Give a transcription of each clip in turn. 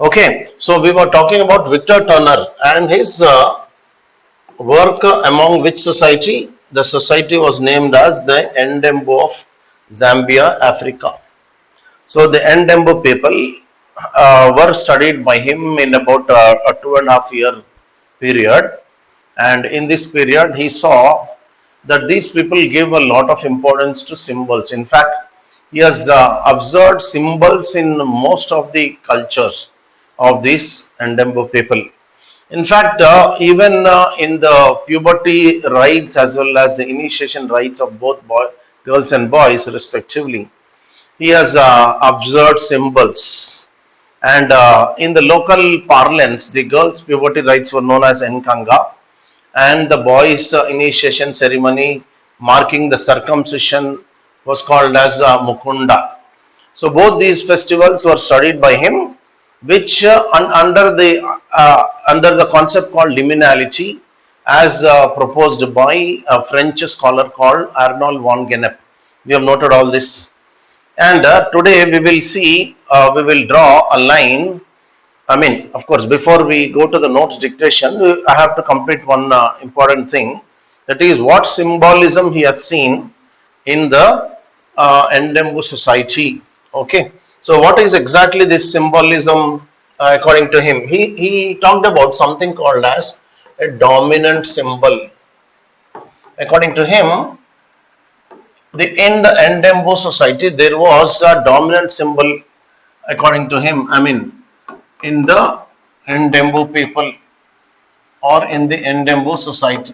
Okay, so we were talking about Victor Turner and his work among which society? The society was named as the Ndembo of Zambia, Africa. So the Ndembo people were studied by him in about a 2.5 year period, and in this period he saw that these people give a lot of importance to symbols. In fact, he has observed symbols in most of the cultures of these Ndembo people. In fact, even in the puberty rites as well as the initiation rites of both girls and boys respectively, he has observed symbols. And in the local parlance, the girls' puberty rites were known as Nkanga, and the boys' initiation ceremony marking the circumcision was called as Mukunda. So both these festivals were studied by him, which under the concept called liminality, as proposed by a French scholar called Arnold von Gennep. We have noted all this, and today we will see, we will draw a line. I mean, of course, before we go to the notes dictation, I have to complete one important thing. That is what symbolism he has seen in the Ndembu society. Okay. So, what is exactly this symbolism according to him? He talked about something called as a dominant symbol. According to him, in the Ndembu society, there was a dominant symbol. According to him, I mean, in the Ndembu people or in the Ndembu society.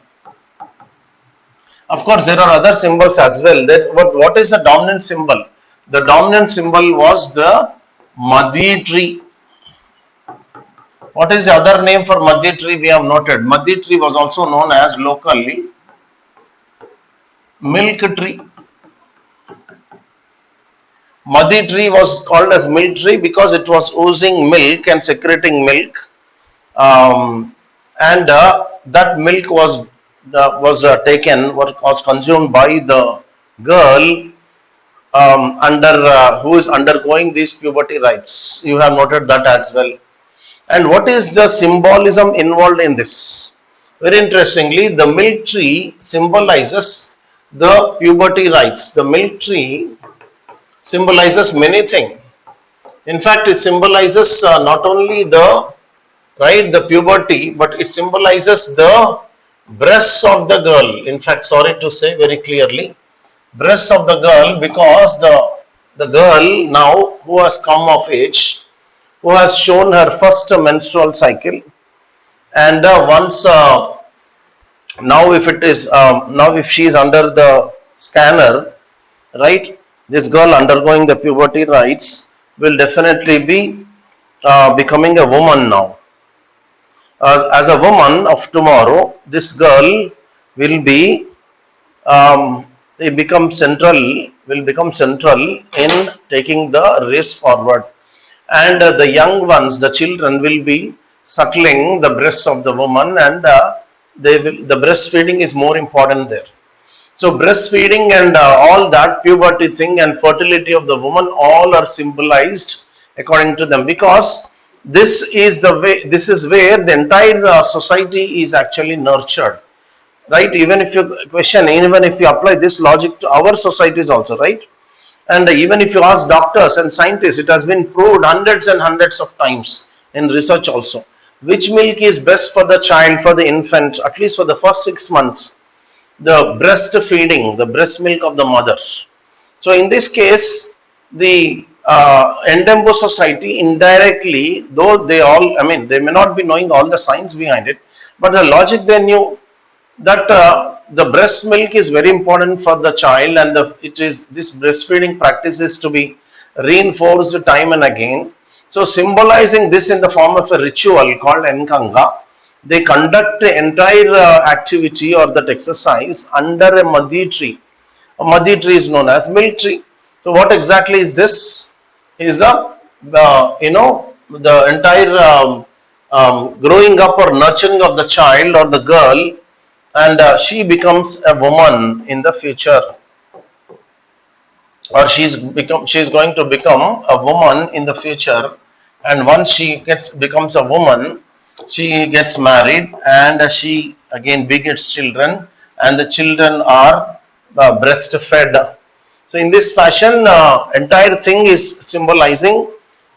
Of course, there are other symbols as well. What is the dominant symbol? The dominant symbol was the Madhi tree. What is the other name for Madhi tree? We have noted. Madhi tree was also known as locally milk tree. Madhi tree was called as milk tree because it was oozing milk and secreting milk, and that milk was taken, was consumed by the girl who is undergoing these puberty rites. You have noted that as well. And what is the symbolism involved in this? Very interestingly, the milk tree symbolizes the puberty rites. The milk tree symbolizes many things. In fact, it symbolizes not only the puberty, but it symbolizes the breasts of the girl. In fact, sorry to say very clearly, breasts of the girl, because the girl now who has come of age, who has shown her first menstrual cycle, and once now if she is under the scanner, right, this girl undergoing the puberty rites will definitely be becoming a woman now. As a woman of tomorrow, this girl will be will become central in taking the race forward, and the young ones, the children, will be suckling the breasts of the woman, and the breastfeeding is more important there. So breastfeeding and all that puberty thing and fertility of the woman, all are symbolized according to them, because this is where the entire society is actually nurtured, right? Even if you apply this logic to our societies also, right? And even if you ask doctors and scientists, it has been proved hundreds and hundreds of times in research also, which milk is best for the child, for the infant, at least for the first 6 months. The breastfeeding, the breast milk of the mother. So in this case, the Ndembo society indirectly, though they may not be knowing all the science behind it, but the logic they knew that the breast milk is very important for the child, and this breastfeeding practice is to be reinforced time and again. So symbolizing this in the form of a ritual called Nkanga, they conduct the entire activity or that exercise under a Madhi tree. A Madhi tree is known as milk tree. So what exactly is this? Is the entire growing up or nurturing of the child or the girl, and she becomes a woman in the future, or she is going to become a woman in the future, and once she becomes a woman, she gets married and she again begets children, and the children are breastfed. So in this fashion, entire thing is symbolizing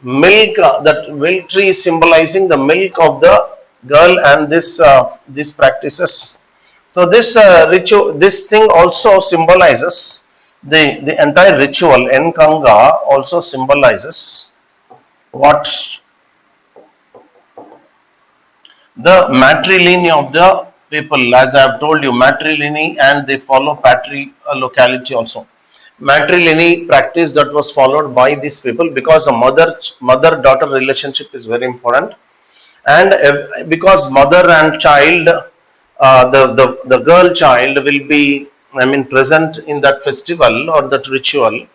milk. That milk tree is symbolizing the milk of the girl, and these practices. So this ritual, this thing also symbolizes the entire ritual. Nkanga also symbolizes what? The matrilineal of the people. As I have told you, matrilineal, and they follow patri locality also. Matrilineal practice that was followed by these people, because a mother daughter relationship is very important, and because mother and child, the girl child will be, I mean, present in that festival or that ritual.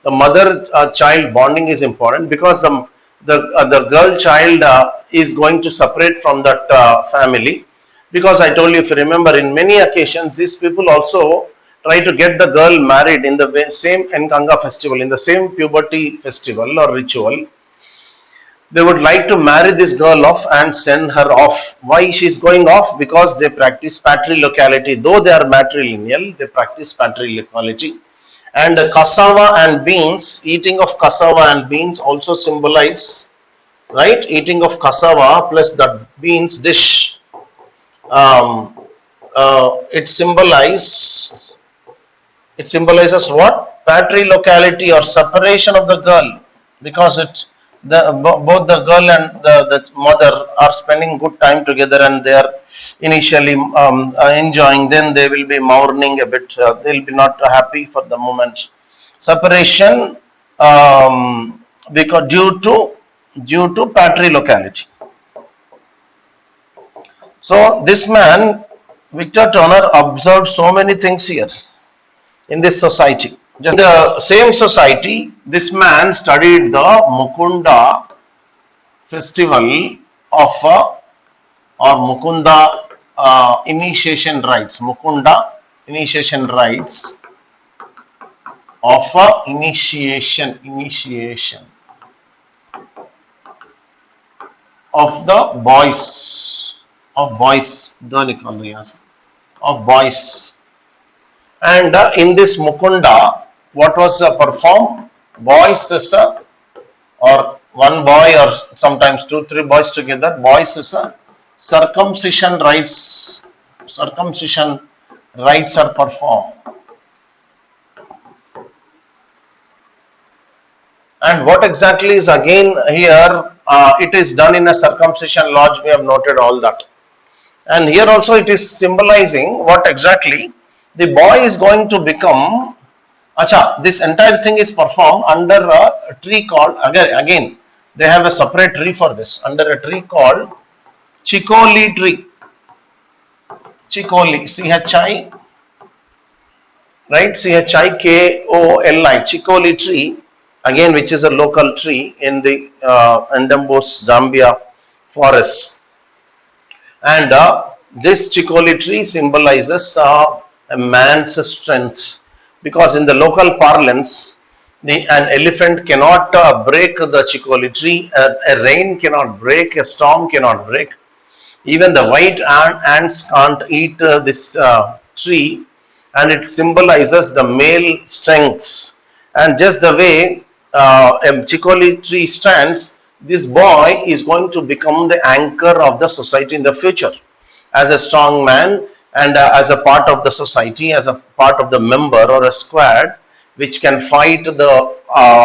The mother child bonding is important, because the girl child is going to separate from that family, because I told you, if you remember, in many occasions these people also try to get the girl married in the same Nkanga festival, in the same puberty festival or ritual. They would like to marry this girl off and send her off. Why she's going off? Because they practice patrilocality. Though they are matrilineal, they practice patrilocality. And cassava and beans, eating of cassava and beans also symbolize, right? Eating of cassava plus the beans dish. Um, it symbolizes what? Patrilocality, or separation of the girl, because both the girl and the mother are spending good time together, and they are initially enjoying. Then they will be mourning a bit. They will be not happy for the moment. Separation, because due to patrilocality. So this man, Victor Turner, observed so many things here in this society. In the same society, this man studied the Mukunda festival of or Mukunda initiation rites. Mukunda initiation rites of initiation of the boys, of boys. And in this Mukunda, what was performed? Boys is or one boy, or sometimes 2-3 boys together. Boys is a circumcision rites. Circumcision rites are performed. And what exactly is again here? It is done in a circumcision lodge. We have noted all that. And here also it is symbolizing what exactly the boy is going to become. Acha, this entire thing is performed under a tree called, again they have a separate tree for this, under a tree called Chikoli tree. Chikoli, C-H-I, right? C-H-I-K-O-L-I, Chikoli tree, again, which is a local tree in the Ndembos, Zambia forests. And this Chikoli tree symbolizes a man's strength, because in the local parlance, an elephant cannot break the Chikoli tree, a rain cannot break, a storm cannot break. Even the white ants can't eat this tree, and it symbolizes the male strength. And just the way a Chikoli tree stands, this boy is going to become the anchor of the society in the future, as a strong man, and as a part of the society, as a part of the member or a squad, which can fight the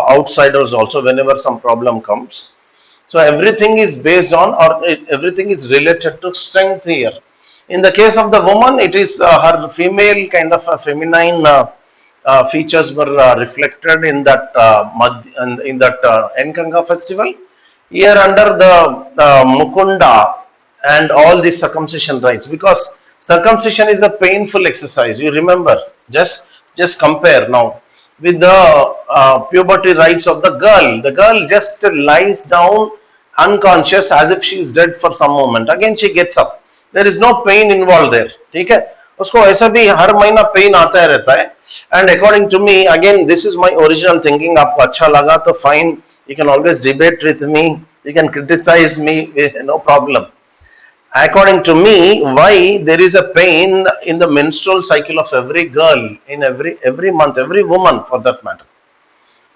outsiders also whenever some problem comes. So everything is based on, or everything is related to strength here. In the case of the woman, it is her female kind of feminine features were reflected in that Nkanga festival. Here under the Mukunda and all these circumcision rites, because circumcision is a painful exercise. You remember, just compare now with the puberty rites of the girl. The girl just lies down unconscious as if she is dead for some moment. Again she gets up. There is no pain involved there. ठीक है? उसको ऐसा भी हर महीना pen आता रहता है. And according to me, again, this is my original thinking. आपको अच्छा लगा तो fine. You can always debate with me. You can criticize me, no problem. According to me, why there is a pain in the menstrual cycle of every girl, in every month, every woman for that matter.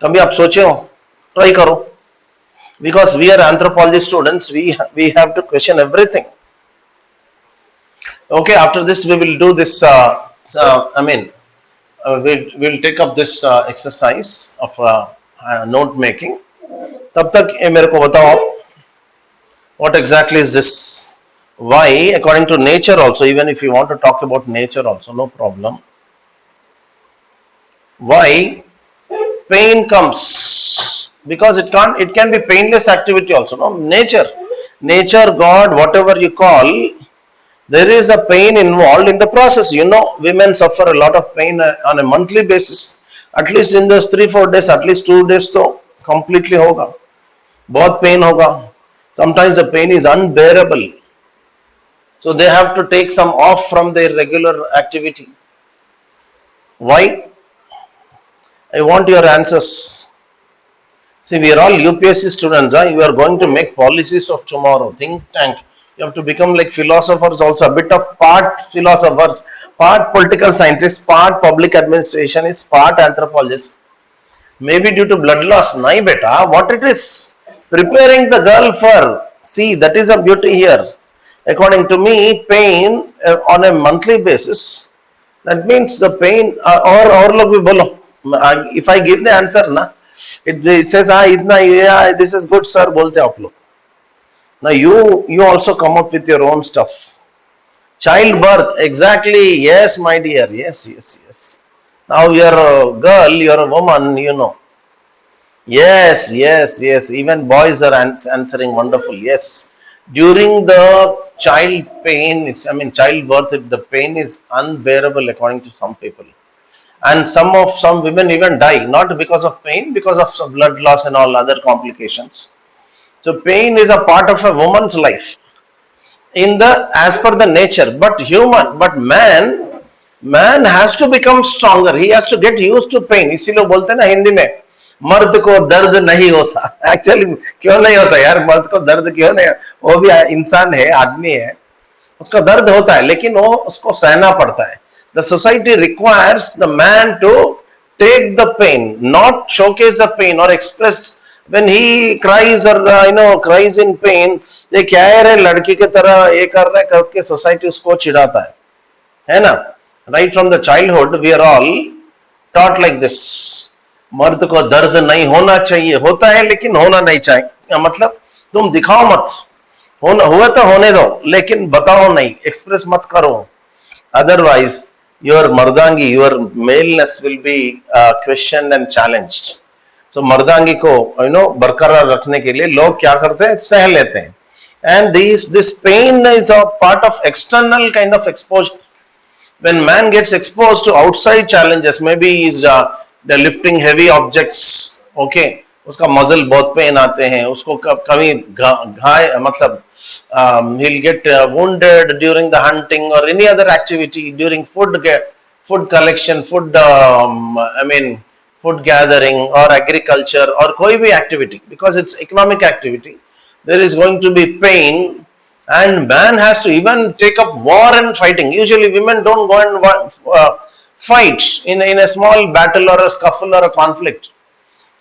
कभी आप सोचे हो? Try करो. Because we are anthropology students, we have to question everything. Okay, after this we will do this. We'll take up this exercise of note making. तब तक ये मेरे को बताओ, what exactly is this? Why, according to nature also, even if you want to talk about nature also, no problem. Why pain comes? Because it can be painless activity also. No, nature, God, whatever you call, there is a pain involved in the process. Women suffer a lot of pain on a monthly basis. At least in those 3-4 days, at least 2 days तो completely होगा, बहुत pain होगा. Sometimes the pain is unbearable, so they have to take some off from their regular activity. Why? I want your answers. See, we are all UPSC students. You are going to make policies of tomorrow. Think tank. You have to become like philosophers also. A bit of part philosophers, part political scientists, part public administration is part anthropologists. Maybe due to blood loss. Nahi beta. What it is? Preparing the girl for. See, that is a beauty here. According to me, pain on a monthly basis. That means the pain. Or log bhi bolo. If I give the answer, na. It says, this is good, sir, bolte aap log. Now you also come up with your own stuff. Childbirth, exactly, yes, my dear, yes. Now you're a girl, you're a woman, Yes, even boys are answering wonderful, yes. During the childbirth, the pain is unbearable according to some people. And some women even die, not because of pain, because of some blood loss and all other complications. So pain is a part of a woman's life as per the nature. But man has to become stronger. He has to get used to pain. इसीलिए बोलते हैं ना हिंदी में, मर्द को दर्द नहीं होता. Actually क्यों नहीं होता यार, मर्द को दर्द क्यों नहीं? वो भी इंसान है, आदमी है, उसका दर्द होता है, लेकिन वो उसको सहना पड़ता है. The society requires the man to take the pain, not showcase the pain or express. When he cries or cries in pain, ये क्या है रे लड़की के तरह ये कर रहा है करके society उसको चिढ़ाता है ना? Right from the childhood we are all taught like this. मर्द को दर्द नहीं होना चाहिए, होता है लेकिन होना नहीं चाहिए. मतलब तुम दिखाओ मत, हुआ तो होने दो, लेकिन बताओ नहीं, express मत करो. Otherwise your mardangi, your maleness will be questioned and challenged. So mardangi को बरकरार रखने के लिए लोग क्या करते हैं, सह लेते हैं. And this pain is a part of external kind of exposure. When man gets exposed to outside challenges, maybe he's lifting heavy objects, okay, उसका मसल बहुत पेन आते हैं, उसको कभी घाय मतलब he'll get wounded during the hunting or any other activity, during food collection, food gathering or agriculture or कोई भी activity, because it's economic activity, there is going to be pain, and man has to even take up war and fighting. Usually women don't go and fight in a small battle or a scuffle or a conflict.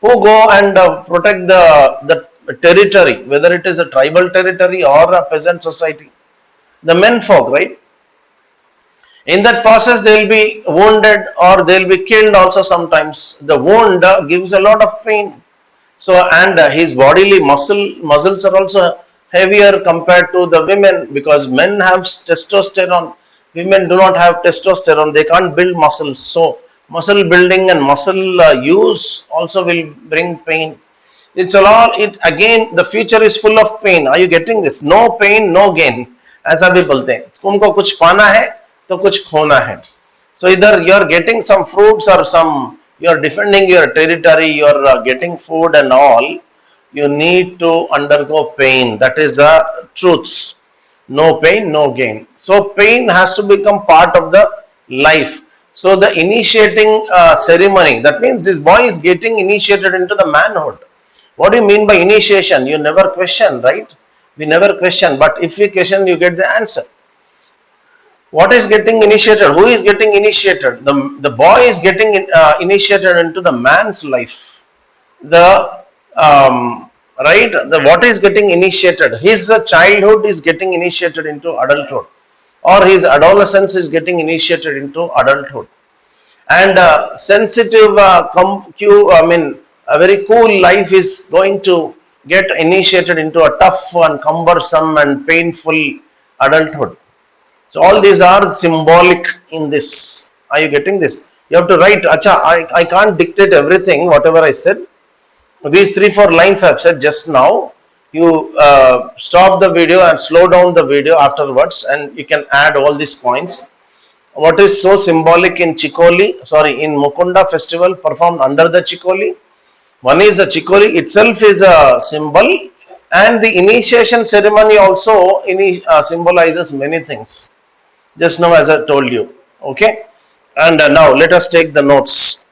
Who go and protect the territory, whether it is a tribal territory or a peasant society? The men folk, right? In that process, they will be wounded or they will be killed also sometimes. The wound gives a lot of pain. So, and his bodily muscles are also heavier compared to the women, because men have testosterone. Women do not have testosterone. They can't build muscles. So, muscle building and muscle use also will bring pain. It's a lot. Again, the future is full of pain. Are you getting this? No pain, no gain. ऐसा भी बोलते हैं. तुमको कुछ पाना है तो कुछ खोना है. So either you are getting some fruits or you are defending your territory, you are getting food and all. You need to undergo pain. That is the truth. No pain, no gain. So pain has to become part of the life. So the initiating ceremony, that means this boy is getting initiated into the manhood. What do you mean by initiation? You never question, right? We never question, but if we question, you get the answer. What is getting initiated? Who is getting initiated? The boy is getting initiated into the man's life. The right, the what is getting initiated? His childhood is getting initiated into adulthood, or his adolescence is getting initiated into adulthood. And sensitive, I mean, a very cool life is going to get initiated into a tough and cumbersome and painful adulthood. So all these are symbolic in this. Are you getting this? You have to write. Acha, I can't dictate everything, whatever I said. These 3-4 lines I've said just now. You stop the video and slow down the video afterwards, and you can add all these points. What is so symbolic in Chikoli, sorry, in Mukunda festival performed under the Chikoli? One is the Chikoli itself is a symbol, and the initiation ceremony also symbolizes many things. Just now, as I told you, okay. And now let us take the notes.